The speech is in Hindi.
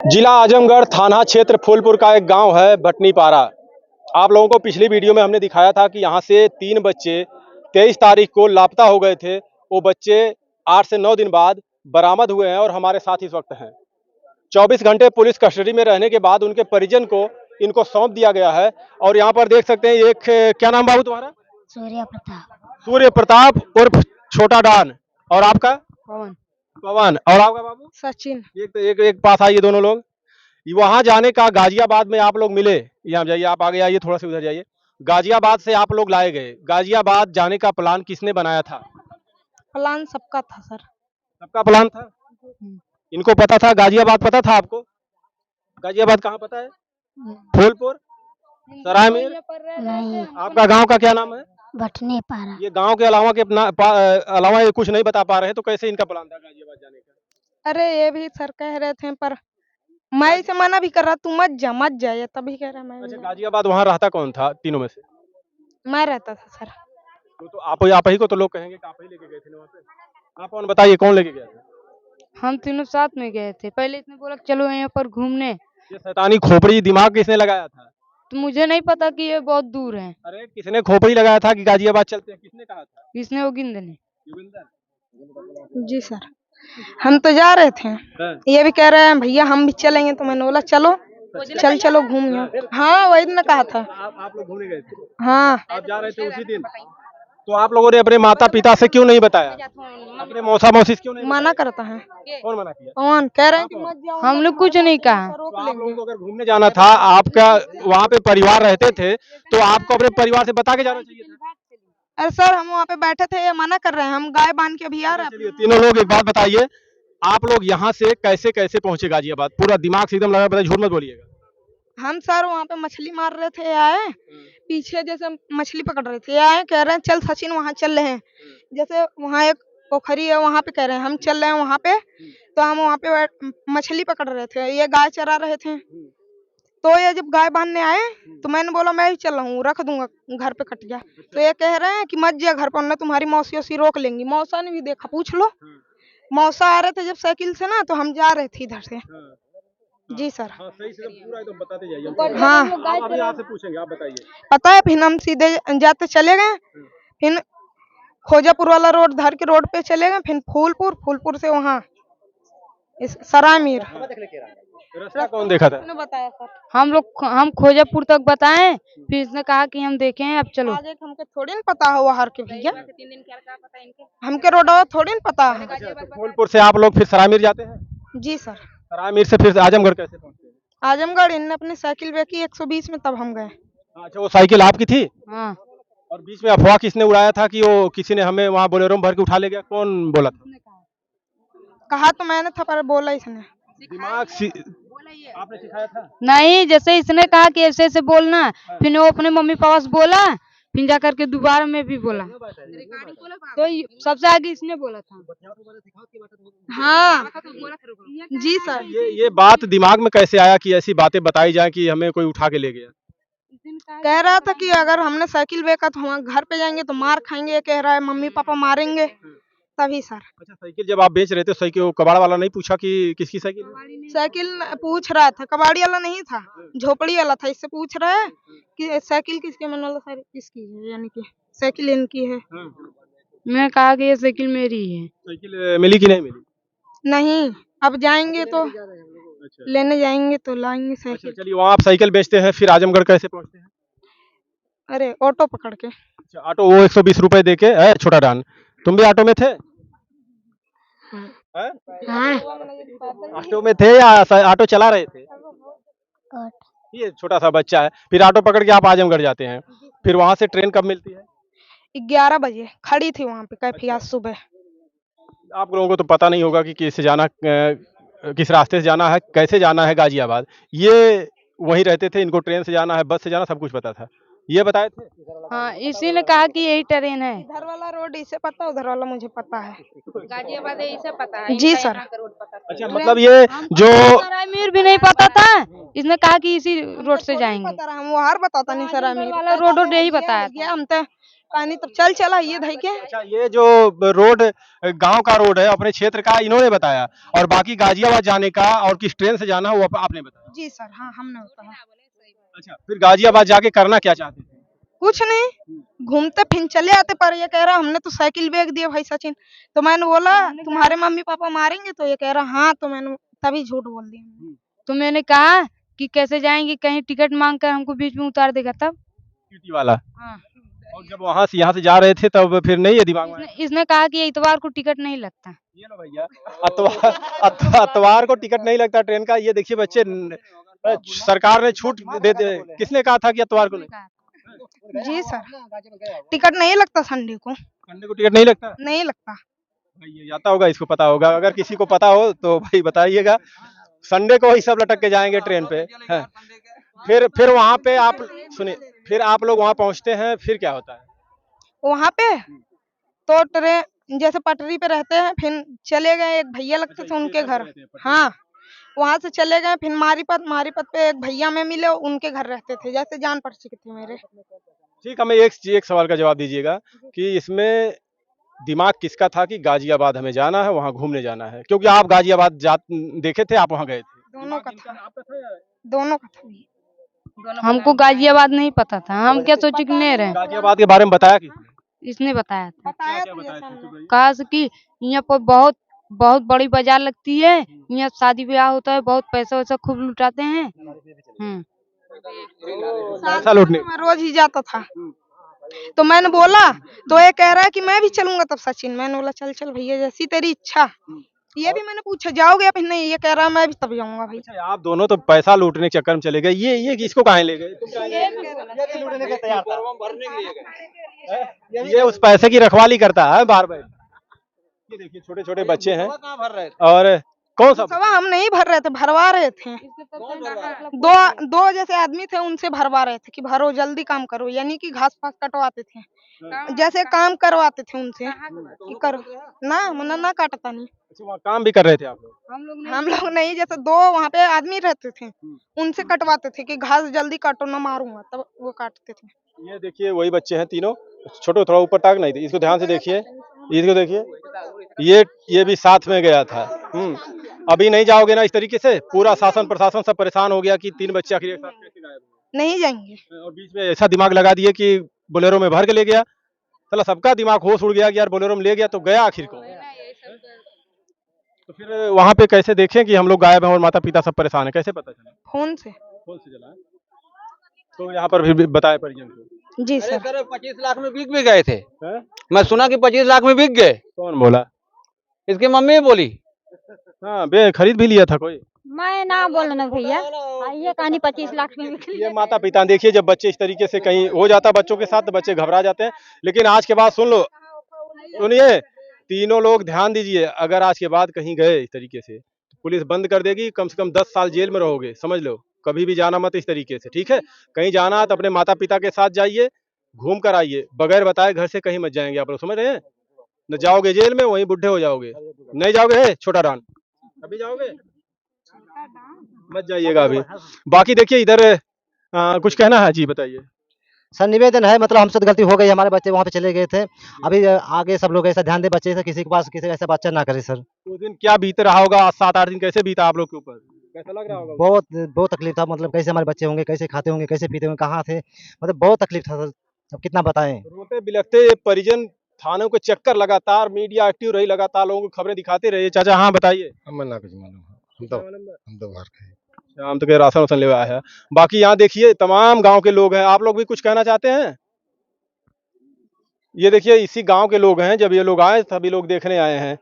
जिला आजमगढ़ थाना क्षेत्र फूलपुर का एक गांव है बटनीपारा। आप लोगों को पिछली वीडियो में हमने दिखाया था कि यहाँ से 3 बच्चे 23 तारीख को लापता हो गए थे। वो बच्चे 8 से 9 दिन बाद बरामद हुए हैं और हमारे साथ इस वक्त हैं। 24 घंटे पुलिस कस्टडी में रहने के बाद उनके परिजन को इनको सौंप दिया गया है। और यहाँ पर देख सकते हैं एक, क्या नाम बाबू तुम्हारा? सूर्य प्रताप। सूर्य प्रताप उर्फ छोटा डान। और आपका? पवन। पवन। और आपका बाबू? सचिन। एक पास आइए दोनों लोग। वहां जाने का गाजियाबाद में आप लोग मिले, यहाँ जाइए, आप आगे आइए, थोड़ा सा उधर जाइए। गाजियाबाद से आप लोग लाए गए, गाजियाबाद जाने का प्लान किसने बनाया था? प्लान सबका था सर। सबका प्लान था। इनको पता था गाजियाबाद? पता था आपको? गाजियाबाद कहाँ पता है? फूलपुर, सरायमीर? नहीं। आपका गांव का क्या नाम है? बटनीपारा। ये गांव के अलावा अलावा ये कुछ नहीं बता पा रहे हैं, तो कैसे इनका प्लान था गाजियाबाद जाने का? अरे ये भी सर कह रहे थे, पर मैं इसे मना भी कर रहा, तू मत जा, ये तभी कह रहा मैं। अच्छा, गाजियाबाद वहाँ रहता कौन था तीनों में से? मैं रहता था सर। तो आप ही को तो लोग कहेंगे कि आप ही लेके गए थे ना वहाँ पे। आप कौन बताइए, कौन लेके गया था? हम तीनों साथ में गए थे। पहले इसने बोला चलो यहाँ पर घूमने, ये शैतानी खोपड़ी दिमाग किसने लगाया था? तो मुझे नहीं पता कि ये बहुत दूर है। अरे किसने खोपड़ी लगाया था कि गाजियाबाद चलते हैं, किसने कहा था? इसने योगिंद ने। योगिंदर। जी सर, हम तो जा रहे थे, हाँ। ये भी कह रहे हैं भैया हम भी चलेंगे, तो मैंने बोला चलो चलो घूम आओ। हाँ वही दिन कहा था। आप लोग घूमने गए थे? हाँ। आप जा रहे थे उसी दिन? तो आप लोगों ने अपने माता पिता से क्यों नहीं बताया? अपने मौसा मौसी से क्यों नहीं मना करता है। कौन मना किया? कौन कह रहे हैं कि मत जाओ। हम लोग कुछ नहीं कहा। तो आप लोगों को अगर घूमने जाना था, आपका वहाँ पे परिवार रहते थे, तो आपको अपने परिवार से बता के जाना चाहिए था। अरे सर हम वहाँ पे बैठे थे, ये मना कर रहे हैं, हम गाय बांध के अभी आ रहे हैं। चलिए तीनों लोग एक बात बताइए, आप लोग यहाँ से कैसे कैसे पहुंचे गाजियाबाद? पूरा दिमाग से एकदम लगा, बताइए, झूठ मत बोलिएगा। हम सर वहाँ पे मछली मार रहे थे, आए पीछे जैसे मछली पकड़ रहे थे, आए कह रहे हैं चल सचिन वहाँ चल रहे हैं, जैसे वहाँ एक पोखरी है वहाँ पे कह रहे हैं हम चल रहे हैं वहाँ पे। तो हम वहाँ पे मछली पकड़ रहे थे, ये गाय चरा रहे थे। तो ये जब गाय बांधने आए तो मैंने बोला मैं ही चल रहा हूँ, रख दूंगा घर पे कट गया। तो ये कह रहे हैं कि मत जा घर पर, ना तुम्हारी मौसी वौसी रोक लेंगी। मौसा ने भी देखा, पूछ लो। मौसा आ रहे थे जब साइकिल से ना, तो हम जा रहे थे इधर से। जी सर। हाँ, सही से पूरा एकदम बताते जाइए। हाँ आप यहाँ से पूछेंगे, आप बताइए। पता है, फिर हम सीधे जाते चले गए, फिर खोजापुर वाला रोड धर के रोड पे चले गए, फिर फूलपुर से वहाँ सरायमीर। रास्ता कौन देखा था? ने बताया सर। हम खोजापुर तक बताएं, फिर इसने कहा कि हम देखें, अब चलो। आगे हमके थोड़ी न पता है वहाँ के भैया, हमके रोड थोड़ी न पता है। तो फूलपुर से आप लोग फिर सरायमीर जाते हैं? जी सर। सरायमीर से फिर आजमगढ़ कैसे पहुँचते हैं? आजमगढ़ इनने अपनी साइकिल बेची 120 में, तब हम गए। अच्छा, वो साइकिल आपकी थी? हाँ। और बीच में अफवाह किसने उड़ाया था कि वो किसी ने हमें वहाँ बोलेरो में भर के उठा ले गया? कौन बोला था? कहा तो मैंने था, पर बोला इसने। आपने सिखाया था? नहीं, जैसे इसने कहा कि ऐसे ऐसे बोलना, फिर वो अपने मम्मी पापा से बोला, फिर जा करके दोबारा में भी बोला, तो सबसे आगे इसने बोला था। हाँ जी सर। ये बात दिमाग में कैसे आया कि ऐसी बातें बताई जाए कि हमें कोई उठा के ले गया? कह रहा था कि अगर हमने साइकिल बेचा तो हम घर पे जाएंगे तो मार खाएंगे, ये कह रहा है मम्मी पापा मारेंगे, तभी सर। अच्छा, साइकिल जब आप बेच रहे थे, साइकिल वो कबाड़ वाला नहीं पूछा कि किसकी साइकिल है? साइकिल पूछ रहा था, कबाड़ी वाला नहीं था, झोपड़ी वाला था। इससे पूछ रहा है कि साइकिल किसकी, मैंने बोला सर इसकी है, यानी कि साइकिल इनकी है। मैं कहा कि ये साइकिल मेरी है। साइकिल मिली कि नहीं मिली? नहीं, अब जाएंगे तो लेने जाएंगे तो लाएंगे अच्छा, साइकिल। चलिए, वहाँ आप साइकिल बेचते हैं, फिर आजमगढ़ कैसे पहुँचते हैं? अरे ऑटो पकड़ के। अच्छा, ऑटो वो 120 रुपए दे के। छोटा डान, तुम भी ऑटो में थे? हाँ। ऑटो में थे या ऑटो चला रहे थे? ये छोटा सा बच्चा है, फिर ऑटो पकड़ के आप आजमगढ़ जाते हैं, फिर वहाँ से ट्रेन कब मिलती है? 11 बजे खड़ी थी वहाँ पे कैफिया सुबह। आप लोगों को तो पता नहीं होगा कि किस रास्ते से जाना है, कैसे जाना है गाजियाबाद। ये वहीं रहते थे, इनको ट्रेन से जाना है, बस से जाना, सब कुछ पता था। ये बताए थे? हाँ, इसी ने कहा कि यही ट्रेन है। इधर वाला रोड इसे पता, उधर वाला मुझे पता है। गाजियाबाद इसे पता है। जी सर। अच्छा, मतलब ये जो सरायमीर भी नहीं पता था, इसने कहा कि इसी रोड से जाएंगे। हम बाहर बताता नहीं सर, वाला रोड यही बताया था। हम तो पानी तब चल चला ये धई के। अच्छा, ये जो रोड गांव का रोड है अपने क्षेत्र का, इन्होंने बताया, और बाकी गाजियाबाद जाने का और किस ट्रेन से जाना वो आपने बताया। जी सर, हाँ हमने बताया। अच्छा, फिर गाजियाबाद जाके करना क्या चाहते थे? कुछ नहीं, घूमते फिर चले आते, पर ये कह रहा हमने तो साइकिल बेच दिया भाई सचिन। तो मैंने बोला तुम्हारे मम्मी पापा मारेंगे? तो ये कह रहा हाँ, तो मैंने तभी झूठ बोल दिया। तो मैंने कहा कि कैसे जाएंगे, कहीं टिकट मांग कर हमको बीच में उतार देगा तब। टीटी वाला। हाँ, और जब वहां से यहाँ से जा रहे थे तब फिर नहीं है दिमाग में? इसने कहा कि इतवार को टिकट नहीं लगता। ये लो भैया, अतवार को टिकट नहीं लगता ट्रेन का। ये देखिए बच्चे, सरकार ने छूट दे दे, किसने कहा था कि अतवार को नहीं? जी सर, टिकट नहीं लगता संडे को। संडे को टिकट नहीं लगता? नहीं लगता। भाई ये आता होगा, इसको पता होगा, अगर किसी को पता हो तो भाई बताइएगा। संडे को ही सब लटक के जाएंगे ट्रेन पे। है। फिर वहां पे आप सुनिए, फिर आप लोग वहां पहुंचते हैं, फिर क्या होता है? वहाँ पे तो ट्रेन जैसे पटरी पे रहते हैं, फिर चले गए, एक भैया लगते थे उनके घर। हाँ, वहाँ से चले गए, फिर मारीपत पे एक भैया में मिले, उनके घर रहते थे, जैसे जान पड़ चुके थे मेरे। ठीक, हमें एक सवाल का जवाब दीजिएगा कि इसमें दिमाग किसका था कि गाजियाबाद हमें जाना है, वहां घूमने जाना है? क्योंकि आप गाजियाबाद देखे थे, आप वहां गए थे। दोनों का था, दोनों का था। हमको गाजियाबाद नहीं पता था, हम क्या सोचे कि नहीं रहे। गाजियाबाद के बारे में बताया किसने? इसने बताया था। बताया क्या था बताया जैसा था? हमने। कहा से कि यहाँ पर बहुत बहुत बड़ी बाजार लगती है, यहाँ शादी ब्याह होता है, बहुत पैसा वैसा खूब लुटाते हैं। पैसा लूटने। मैं रोज ही जाता था। तो मैंने बोला, तो ये कह रहा है कि मैं भी चलूंगा तब सचिन। मैंने बोला चल चल भैया, जैसी तेरी इच्छा। ये भी मैंने पूछा जाओगे या फिर नहीं? ये कह रहा मैं भी तब जाऊंगा भाई। अच्छा, आप दोनों तो पैसा लूटने के चक्कर में चले गए। ये इसको कहाँ ले गए? ये उस पैसे की रखवाली करता है बार बार। ये देखिए छोटे छोटे बच्चे हैं, और कौन सा? सवा हम नहीं भर रहे थे, भरवा रहे थे। दो जैसे आदमी थे, उनसे भरवा रहे थे कि भरो जल्दी काम करो, यानी कि घास फास कटवाते थे, जैसे काम करवाते थे उनसे कि करो ना, मना ना काटता नहीं। अच्छा, वहाँ काम भी कर रहे थे आप लोग? हम लोग नहीं, जैसे दो वहाँ पे आदमी रहते थे, उनसे कटवाते थे कि घास जल्दी काटो ना, मारूंगा, तब वो काटते थे। ये देखिए वही बच्चे हैं तीनों। छोटे, थोड़ा ऊपर ताक नहीं थे, इसको ध्यान से देखिए, इसको देखिए, ये भी साथ में गया था। अभी नहीं जाओगे ना इस तरीके से? पूरा शासन प्रशासन सब परेशान हो गया कि 3 बच्चे आखिर एक साथ कैसे गायब हुए। नहीं जाएंगे। और बीच में ऐसा दिमाग लगा दिए कि बोलेरो में भर के ले गया। चला सबका दिमाग होश उड़ गया कि यार बोलेरो में ले गया तो गया आखिर को। तो फिर वहाँ पे कैसे देखें कि हम लोग गायब हैं और माता पिता सब परेशान है, कैसे पता चला? फोन से। फोन से चला। तो यहाँ पर फिर बताया परिजन को? जी सर। सर 25 लाख में बिक भी गए थे। हैं? मैं सुना कि 25 लाख में बिक गए। कौन बोला? इसकी मम्मी बोली। हाँ, बे खरीद भी लिया था कोई? मैं ना बोलना भैया, ये कहानी 25 लाख में निकली। ये माता पिता देखिए, जब बच्चे इस तरीके से कहीं हो जाता बच्चों के साथ तो बच्चे घबरा जाते हैं। लेकिन आज के बाद सुन लो, सुनिए तीनों लोग ध्यान दीजिए, अगर आज के बाद कहीं गए इस तरीके से तो पुलिस बंद कर देगी, कम से कम 10 साल जेल में रहोगे, समझ लो। कभी भी जाना मत इस तरीके से, ठीक है? कहीं जाना तो अपने माता पिता के साथ जाइए, घूम कर आइए, बगैर बताए घर से कहीं मत जाएंगे आप लोग, समझ रहे हैं? न जाओगे जेल में, वहीं बुढ़े हो जाओगे। नहीं जाओगे है छोटा डान, अभी जाओगे मत जाइएगा अभी। बाकी देखिए इधर कुछ कहना है जी, बताइए। सर निवेदन है, मतलब हमसे तो गलती हो गई, हमारे बच्चे वहाँ पे चले गए थे। अभी आगे सब लोग ऐसा ध्यान दे, बच्चे से किसी के पास किसी ऐसा बच्चा ना करे सर। उस दिन क्या बीत रहा होगा, 7-8 दिन कैसे बीता आप लोग के ऊपर, कैसा लग रहा होगा? बहुत बहुत तकलीफ था, मतलब कैसे हमारे बच्चे होंगे, कैसे खाते होंगे, कैसे पीते होंगे, कहाँ थे, मतलब बहुत तकलीफ था सर। अब कितना बताएं। रोते बिलखते परिजन थानों के चक्कर, लगातार मीडिया एक्टिव रही, लगातार लोगों को खबरें दिखाते रहे। चाचा हाँ बताइए। हमें ना कुछ मालूम है, हम तो बाहर के हैं। हम तो कह राशन वासन ले आया है। बाकी यहाँ देखिए तमाम गांव के लोग हैं, आप लोग भी कुछ कहना चाहते हैं? ये देखिए इसी गांव के लोग हैं, जब ये लोग आए सभी लोग देखने आए हैं।